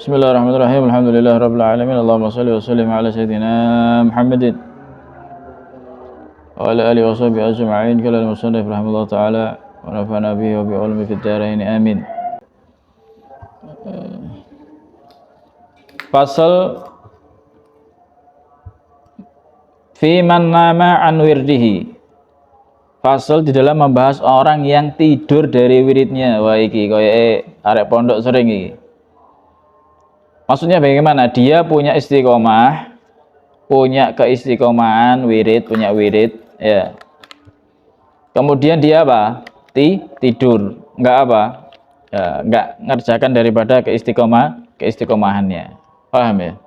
Bismillahirrahmanirrahim. Alhamdulillahirabbil alamin. Allahumma shalli wa sallim ala sayyidina Muhammadin wa ala alihi wa sahbihi ajma'in. Qala al-musannif rahimahullah ta'ala wa nafa'ana bihi wa bi ulumi fid dharain. Amin. Fasal fi man nama an wirdihi. Fasal di dalam membahas orang yang tidur dari wiridnya. Wah iki koyoke arek pondok sering iki. Maksudnya bagaimana? Dia punya istiqomah, punya keistiqomahan, wirid, punya wirid, ya. Kemudian dia apa? Tidur, enggak apa? Ya, enggak ngerjakan daripada keistiqomahannya. Paham ya?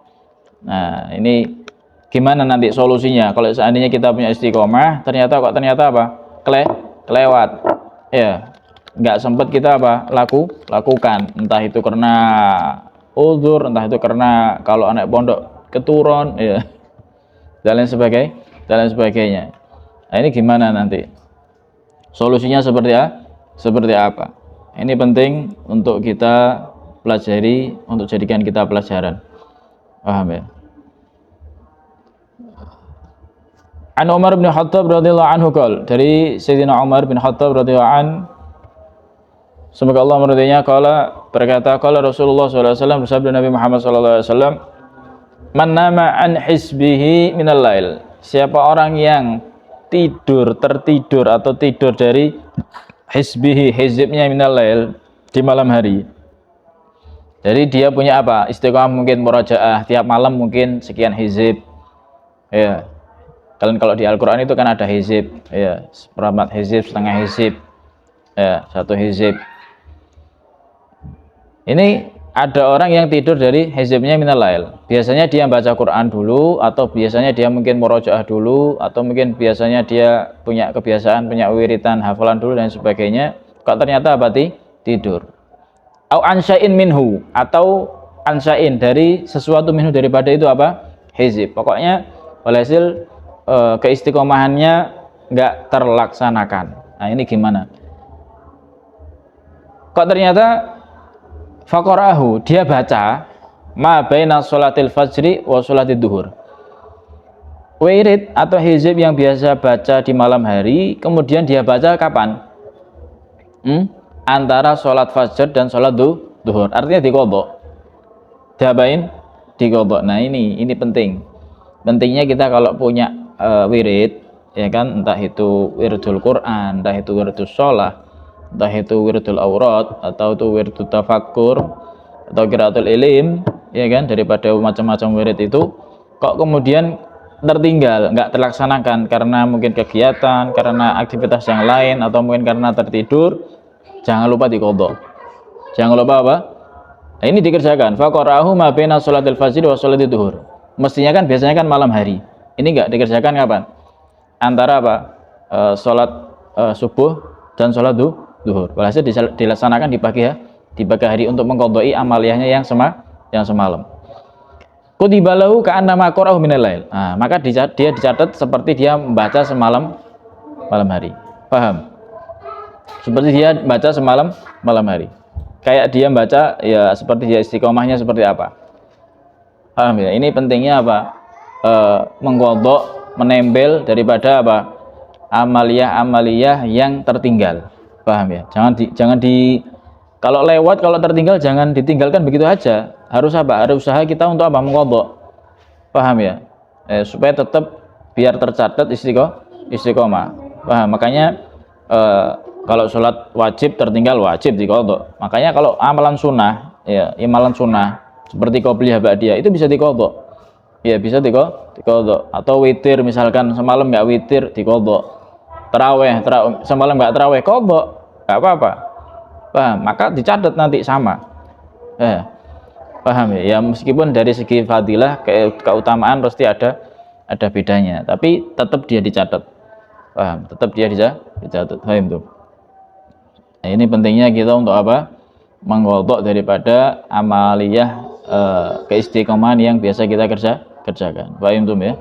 Nah, ini gimana nanti solusinya? Kalau seandainya kita punya istiqomah, ternyata apa? Kelewat. Ya, enggak sempat kita apa? Lakukan. Entah itu karena uzur, entah itu karena kalau anak pondok keturun, ya, dan lain sebagainya. Nah, ini gimana nanti? Solusinya seperti apa? Ini penting untuk kita pelajari, untuk jadikan kita pelajaran. Paham ya? An Umar bin Khattab radhiyallahu anhu qol, dari Sayyidina Umar bin Khattab radhiyallahu anhu, semoga Allah meridainya, berkata Rasulullah SAW, bersabda Nabi Muhammad SAW, man nama an hisbihi minal lail, siapa orang yang tertidur atau tidur dari hisbihi, hizibnya minal lail, di malam hari. Jadi dia punya apa? Istiqomah, mungkin murajaah tiap malam, mungkin sekian hizib, ya. Kalian kalau di Al-Quran itu kan ada hizib, ya, seperempat hizib, setengah hizib, ya, satu hizib. Ini ada orang yang tidur dari hizibnya minal lail. Biasanya dia baca Quran dulu, atau biasanya dia mungkin murojaah dulu, atau mungkin biasanya dia punya kebiasaan, punya wiritan, hafalan dulu dan sebagainya. Kok ternyata apa? Tidur. Au ansyain minhu, atau ansyain dari sesuatu minhu, daripada itu apa? Hizib. Pokoknya walhasil keistiqomahannya nggak terlaksanakan. Nah, ini gimana? Kok ternyata faqarahu, dia baca ma baina sholatil fajri wa sholatid duhur, wirid atau hizib yang biasa baca di malam hari, kemudian dia baca kapan? Antara sholat fajr dan sholat duhur, artinya diqodho, diapain? Diqodho. Nah, ini pentingnya kita kalau punya wirid, ya kan, entah itu wiridul Quran, entah itu wiridul sholat, entah itu wiridul aurat, atau itu wiridul tafakkur, atau qiraatul ilim, ya kan, daripada macam-macam wirid itu, kok kemudian tertinggal, nggak terlaksanakan karena mungkin kegiatan, karena aktivitas yang lain, atau mungkin karena tertidur, jangan lupa diqodho. Jangan lupa apa? Nah, ini dikerjakan. Faqarahu ma baina sholatil fajr wa sholatid duhur. Mestinya kan biasanya kan malam hari. Ini nggak dikerjakan kapan? Antara apa? Sholat subuh dan sholat duhur. Walhasil dilaksanakan di pagi hari untuk mengqadai amaliyahnya yang semalam. Kutiba lahu ka'annama qara'ahu minal lail. Nah, maka dia dicatat seperti dia membaca semalam malam hari. Paham? Seperti dia baca semalam malam hari. Kayak dia baca, ya, seperti dia istiqomahnya seperti apa. Paham ya? Ini pentingnya apa? Mengqadha, menembel daripada apa? Amaliyah yang tertinggal. Paham ya? Jangan kalau lewat, kalau tertinggal jangan ditinggalkan begitu aja. Harus apa? Ada usaha kita untuk apa? Mengqadha. Paham ya? Supaya tetap biar tercatat istiqomah. Paham? Makanya kalau sholat wajib tertinggal, wajib diqadha. Makanya kalau amalan sunnah, ya, amalan sunnah seperti qobliyah ba'diyah itu bisa diqadha. Ya, bisa diqadha. Atau witir, misalkan semalam nggak witir, diqadha. Tarawih semalam nggak tarawih, qadha, nggak apa-apa. Paham? Maka dicatat nanti sama. Paham ya? Ya, meskipun dari segi fadilah, keutamaan pasti ada bedanya, tapi tetap dia dicatat. Paham? Tetap dia dicatat. Paham tuh? Nah, ini pentingnya kita untuk apa? Mengqadha daripada amaliyah keistiqomahan yang biasa kita kerjakan. Paham tuh ya?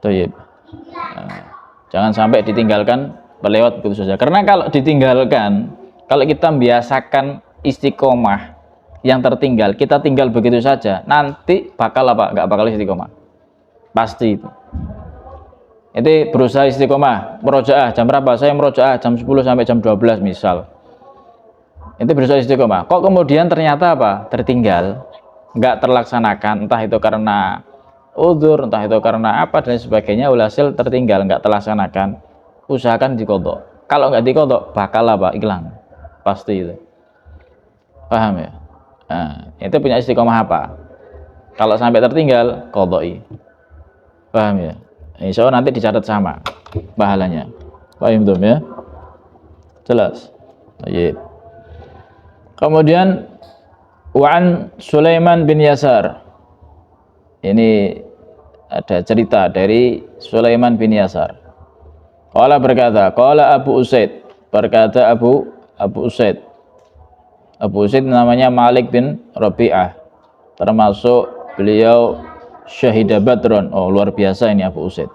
Thayyib. Jangan sampai ditinggalkan berlewat begitu saja. Karena kalau ditinggalkan, kalau kita membiasakan istiqomah yang tertinggal kita tinggal begitu saja, nanti bakal apa? Nggak bakal istiqomah. Pasti itu. Itu berusaha istiqomah, murojaah jam berapa? Saya murojaah jam 10 sampai jam 12 misal. Itu berusaha istiqomah. Kok kemudian ternyata apa? Tertinggal, nggak terlaksanakan, entah itu karena udzur, entah itu karena apa dan sebagainya, ulhasil tertinggal, nggak terlaksanakan. Usahakan dikodok. Kalau nggak dikodok, bakal apa? Hilang. Pasti itu. Paham ya? Nah, itu punya istiqomah apa? Kalau sampai tertinggal, kodoi. Paham ya? Insya Allah nanti dicatat sama pahalanya. Paham belum ya? Jelas? Baik. Kemudian Wa'an Sulaiman bin Yasar. Ini ada cerita dari Sulaiman bin Yasar. Qala berkata, qala Abu Usaid, berkata Abu Usaid. Abu Usaid namanya Malik bin Rabi'ah. Termasuk beliau Syahida Badron. Oh, luar biasa ini Abu Usaid.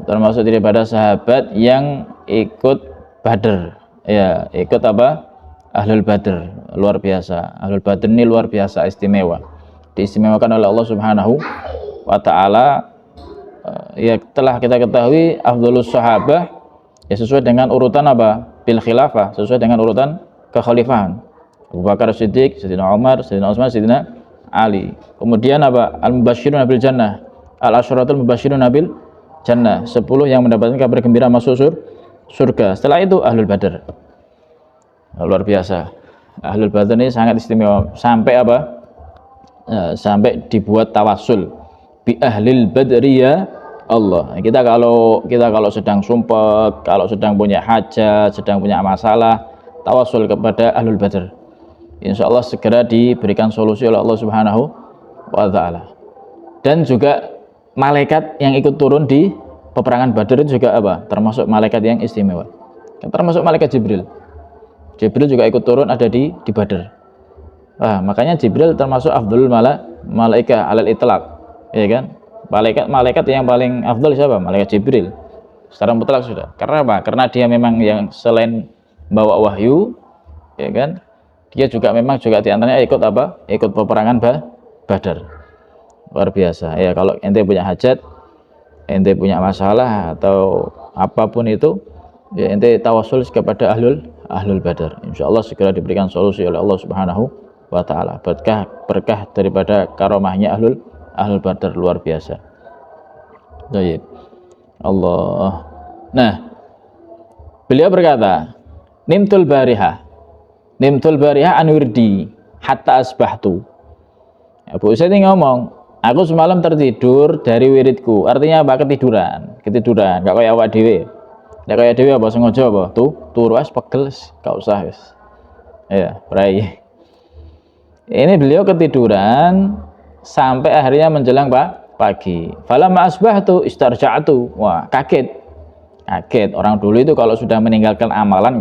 Termasuk daripada sahabat yang ikut Badr. Ya, ikut apa? Ahlul Badr. Luar biasa. Ahlul Badr ini luar biasa istimewa. Diistimewakan oleh Allah Subhanahu wa taala. Ya telah kita ketahui afdhalus sahabah ya sesuai dengan urutan apa? Bil khilafah, sesuai dengan urutan kekhalifahan. Abu Bakar Siddiq, Sayyidina Umar, Sayyidina Utsman, Sayyidina Ali. Kemudian apa? Al-Mubashshirun bil Jannah. Al-Asyratul Mubashshirun bil Jannah. 10 yang mendapatkan kabar gembira masuk surga. Setelah itu Ahlul Badr. Luar biasa. Ahlul Badr ini sangat istimewa. Sampai apa? Sampai dibuat tawasul bi ahlil badri ya Allah. Kita kalau sedang sumpah, kalau sedang punya hajat, sedang punya masalah, tawasul kepada Ahlul Badr. Insya Allah segera diberikan solusi oleh Allah Subhanahu wa taala. Dan juga malaikat yang ikut turun di peperangan Badr itu juga apa? Termasuk malaikat yang istimewa. Termasuk malaikat Jibril. Jibril juga ikut turun ada di Badr. Makanya Jibril termasuk afdhalul malaika alal itlaq. Ya kan? Malaikat yang paling afdal siapa? Malaikat Jibril. Secara mutlak sudah. Karena apa? Karena dia memang yang selain bawa wahyu, ya kan? Dia juga memang juga diantaranya ikut apa? Ikut peperangan Badar. Luar biasa. Ya kalau ente punya hajat, ente punya masalah atau apapun itu, ya ente tawasul kepada Ahlul Badar. Insya Allah segera diberikan solusi oleh Allah Subhanahu wa taala. Berkah daripada karomahnya Ahlul Badar luar biasa. Baik. Allah. Nah, beliau berkata, Nimtul barihah an wirdi hatta asbahtu. Abu Usaid ngomong, aku semalam tertidur dari wiridku. Artinya apa? Ketiduran, gak kayak awak dhewe. Nek kaya dhewe apa sengaja apa? Turu wis pegel, gak usah wis. Ya, prai. Ini beliau ketiduran sampai akhirnya menjelang pagi. Falamma asbahtu istarja'tu. Wah, kaget. Orang dulu itu kalau sudah meninggalkan amalan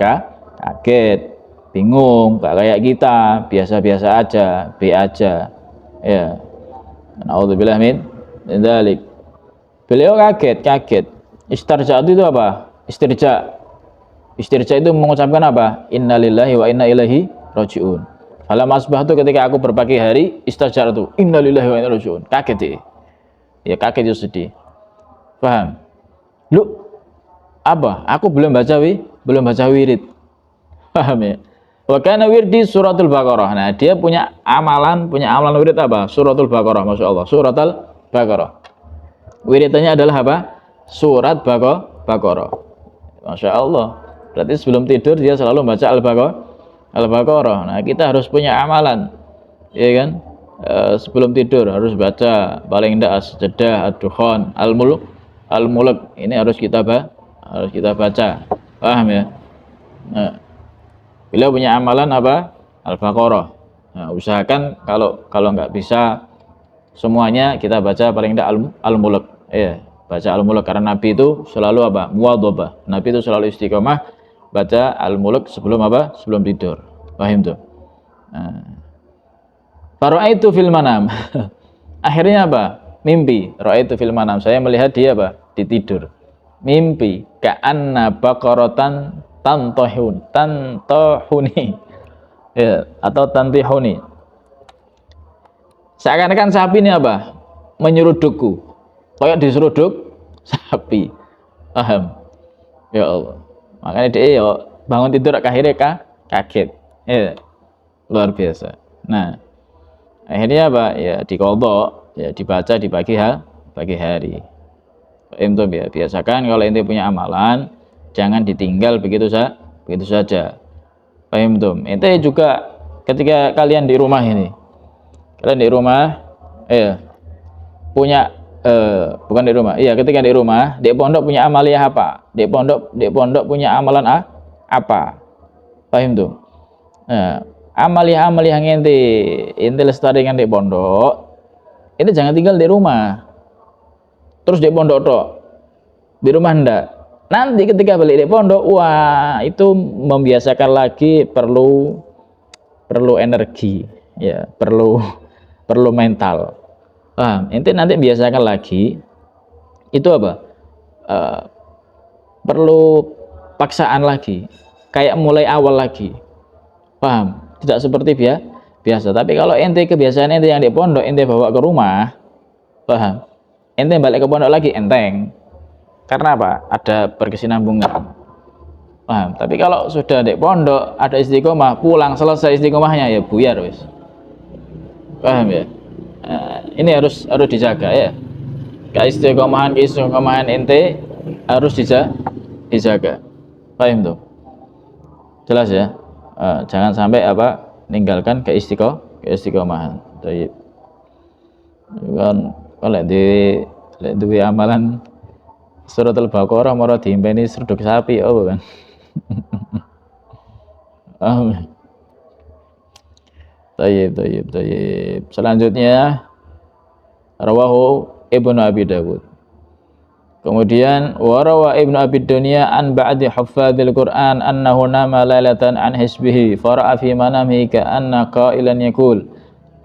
kaget, bingung, gak kayak kita, biasa-biasa aja, B aja. Ya. Nauzubillah min dzalik. Beliau kaget. Istarja'tu itu apa? Istirja itu mengucapkan apa? Innalillahi wa inna ilaihi rajiun. Falamma asbahtu ketika aku berpagi hari, istarja'tu innalillahi wa inna ilaihi rajiun. Kaget dia. Ya kaget itu sedih. Paham? Lu apa? Aku belum baca wirid. Paham ya? Wa kana wirdi suratul Baqarah. Nah, dia punya amalan wirid apa? Suratul Baqarah, masyaallah. Suratul Baqarah. Wiridnya adalah apa? Surat Baqarah. Masya Allah. Berarti sebelum tidur dia selalu baca Al-Baqarah. Nah, kita harus punya amalan, ya kan? Sebelum tidur harus baca paling tidak As-Sajdah, Ad-Dukhan, Al-Mulk. Ini harus kita baca. Paham ya? Nah, beliau punya amalan apa? Al-Baqarah. Nah, usahakan kalau nggak bisa semuanya kita baca paling tidak Al-Mulk. Ya. Baca Al-Mulk karena Nabi itu selalu apa? Muwadhabah. Nabi itu selalu istiqomah baca Al-Mulk sebelum apa? Sebelum tidur. Paham tuh? Fara'aitu fil manam. Akhirnya apa? Mimpi. Ra'aitu fil manam. Saya melihat dia apa? Di tidur. Mimpi ka'anna baqaratan tantohuni. Ya, atau tantihuni. Seakan-akan sapi ini apa? Menyerudukku. Kayak diseruduk sapi. Paham? Ya Allah. Makanya dia ya bangun tidur akhirnya kaget. Ya, luar biasa. Nah, akhirnya apa? Ya dikodok, ya dibaca di pagi hari. Ente ya, biasakan kalau ente punya amalan, jangan ditinggal begitu saja. Paham tuh? Ente juga ketika kalian di rumah ini, kalian di rumah, punya bukan di rumah, iya ketika di rumah, di pondok punya amaliyah apa? Di pondok punya amalan apa? Paham tuh? Nah, amaliyah yang ente lestarikan di pondok, ente jangan tinggal di rumah. Terus di pondok tok, di rumah ndak. Nanti ketika balik di pondok, wah itu membiasakan lagi perlu energi, ya perlu mental. Paham? Ente nanti biasakan lagi itu apa? Perlu paksaan lagi, kayak mulai awal lagi. Paham? Tidak seperti biasa. Tapi kalau ente kebiasaan ente yang di pondok ente bawa ke rumah, paham? Ente balik ke pondok lagi enteng. Karena apa? Ada berkesinambungan. Paham? Tapi kalau sudah di pondok ada istiqomah, pulang selesai istiqomahnya ya buyar wis. Paham ya? Nah, ini harus dijaga ya. Keistiqomahan ente harus dijaga. Paham tuh? Jelas ya? Jangan sampai apa? Ninggalkan keistiqomahan. Baik. Kan kalau duwe amalan Suratul Baqarah mara diimpeni seruduk sapi apa kan. Tayyib. Selanjutnya rawahu Ibnu Abi Dawud. Kemudian warawa Ibnu Abi Dunya an ba'di huffadzil Qur'an annahu nama lailatan an hisbihi fara'a fi manamihi ka'anna qailan yaqul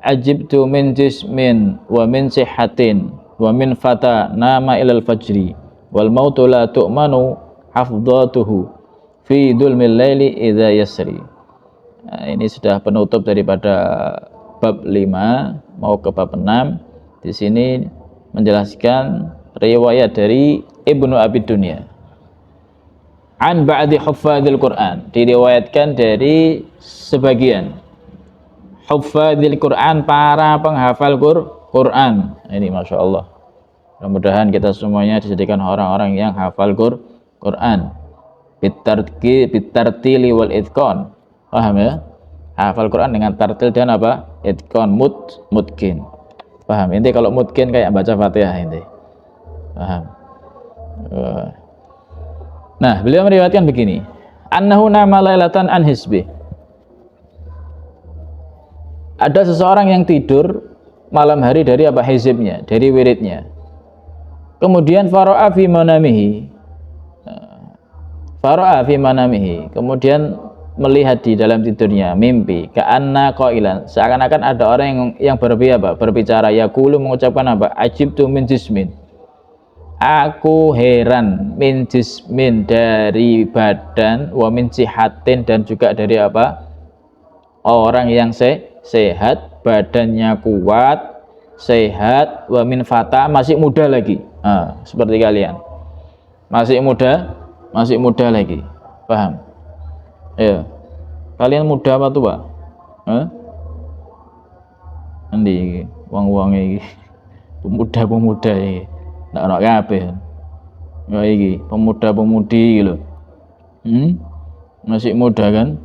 ajibtu min jismin wa min sihhatin wa min fata nama ilal fajri wal mautu la tu'manu hafdatuhu fi dhulmil laili idza yasri. Nah, ini sudah penutup daripada bab 5 mau ke bab 6. Di sini menjelaskan riwayat dari Ibnu Abi Dunya an ba'di huffadzil Qur'an, diriwayatkan dari sebagian huffadzil Qur'an, para penghafal Qur'an. Ini Masya Allah, mudah-mudahan kita semuanya dijadikan orang-orang yang hafal Qur'an bitartili wal itqan. Paham ya? Hafal Quran dengan tartil dan apa? Itqan, mutqin. Paham? Inti kalau mutqin kayak baca Fatihah inti. Paham? Nah, beliau meriwayatkan begini. Annahu nama lailatan an hisbi. Ada seseorang yang tidur malam hari dari apa? Hizibnya, dari wiridnya. Kemudian fara'a fi manamihi. Kemudian melihat di dalam tidurnya mimpi ka'anna qailan, seakan-akan ada orang yang berbicara yaqulu, mengucapkan apa? Ajibtu min jismin, aku heran, min jismin dari badan, wa min sihatin dan juga dari apa? Orang yang sehat, badannya kuat, sehat, wa min fata, masih muda lagi. Seperti kalian. Masih muda lagi. Paham? Ya, kalian muda apa tua? Nanti uang ini pemuda ini, nggak nak kabeh. Ya ini pemuda-pemudi gitu. Masih muda kan?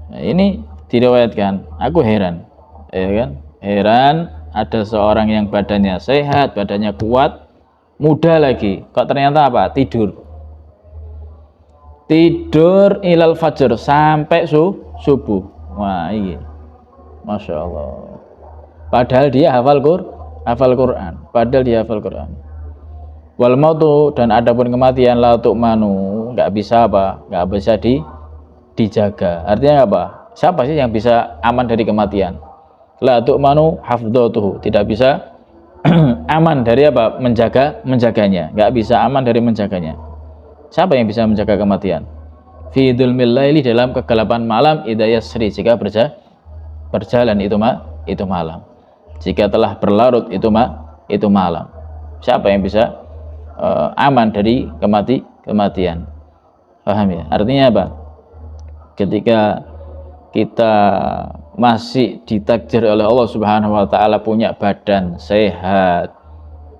Nah, ini diriwayatkan. Aku heran, ya kan? Heran ada seorang yang badannya sehat, badannya kuat, muda lagi. Kok ternyata apa? Tidur ilal fajr sampai subuh. Wah, ini Masya Allah. Padahal dia hafal Quran. Wal mautu, dan adapun kematian, la tu'manu, nggak bisa dijaga. Artinya apa? Siapa sih yang bisa aman dari kematian? La tu'manu hafdatuhu, tidak bisa aman dari apa? Menjaganya. Nggak bisa aman dari menjaganya. Siapa yang bisa menjaga kematian? fi dzulmil laili, dalam kegelapan malam, idza yasri, jika berjalan itu malam. Jika telah berlarut itu malam. Siapa yang bisa aman dari kematian? Paham ya? Artinya apa? Ketika kita masih ditakdir oleh Allah Subhanahu wa taala punya badan sehat,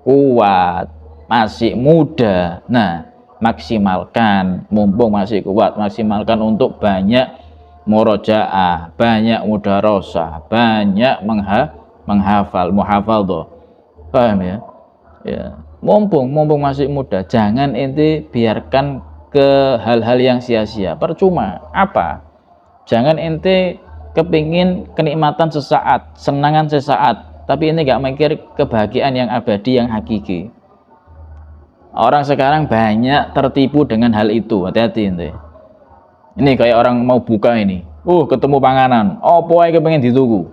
kuat, masih muda. Nah, maksimalkan, mumpung masih kuat, maksimalkan untuk banyak murojaah, banyak mudarosah, banyak menghafal, muhafadzah. Paham ya? Ya, mumpung masih muda, jangan ente biarkan ke hal-hal yang sia-sia, percuma. Apa? Jangan ente kepingin kenikmatan sesaat, senangan sesaat, tapi ini gak mikir kebahagiaan yang abadi, yang hakiki. Orang sekarang banyak tertipu dengan hal itu, hati-hati ente. Ini kayak orang mau buka ini, ketemu panganan, opo ae kepengin dituku.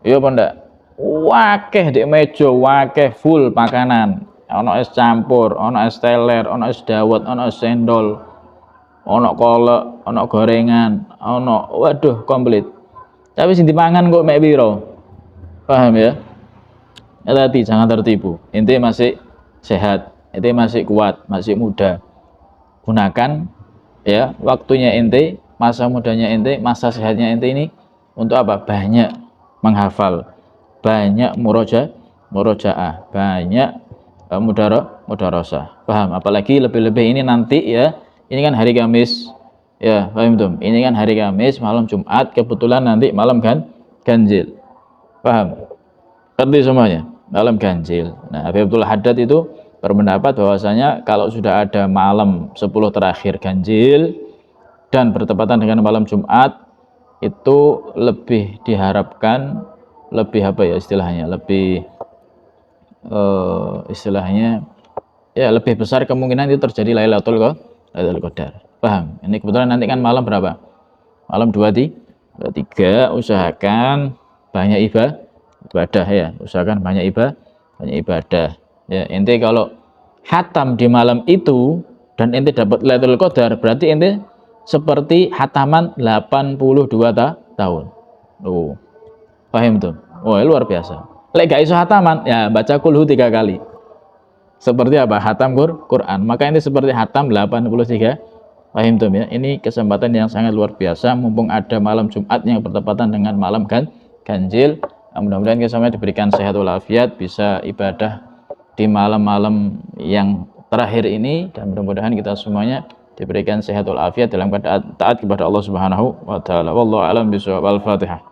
Iya apa ndak? Wakeh di meja, wakeh full makanan. Ono es campur, ono es teler, ono es dawet, ono es sendol, ono kolak, ono gorengan, ono, waduh komplit. Tapi sing dipangan kok mek piro? Paham ya? Hati-hati, jangan tertipu. Ente masih sehat, ente masih kuat, masih muda. Gunakan ya waktunya ente, masa mudanya ente, masa sehatnya ente ini untuk apa? Banyak menghafal, banyak murojaah, banyak mudarosah. Paham? Apalagi lebih-lebih ini nanti ya, ini kan hari Kamis ya, paham tuh? Ini kan hari Kamis, malam Jumat, kebetulan nanti malam ganjil. Paham? Ngerti semuanya? Malam ganjil. Nah, Habib Abdul Haddad itu berpendapat bahwasanya kalau sudah ada malam 10 terakhir ganjil dan bertepatan dengan malam Jumat, itu lebih diharapkan, lebih apa ya istilahnya, lebih istilahnya ya lebih besar kemungkinan itu terjadi Lailatul Qadar. Paham? Ini kebetulan nanti kan malam berapa? Malam 23. Usahakan banyak ibadah ya, usahakan banyak ibadah ya. Ente kalau hatam di malam itu dan ente dapat Lailatul Qadar, berarti ente seperti hataman 82 tahun. Paham tuh? Luar biasa. Lek gak iso hataman, ya baca kulhu 3 kali. Seperti apa? Hatam Quran. Maka ini seperti hatam 83. Paham tuh ya? Ini kesempatan yang sangat luar biasa, mumpung ada malam Jumat yang bertepatan dengan malam ganjil. Mudah-mudahan kita semua diberikan sehat walafiat, bisa ibadah di malam-malam yang terakhir ini, dan mudah-mudahan kita semuanya diberikan sehat walafiat dalam keadaan taat kepada Allah Subhanahu wa taala. Wallahu a'lam bishawab. Al-Fatihah.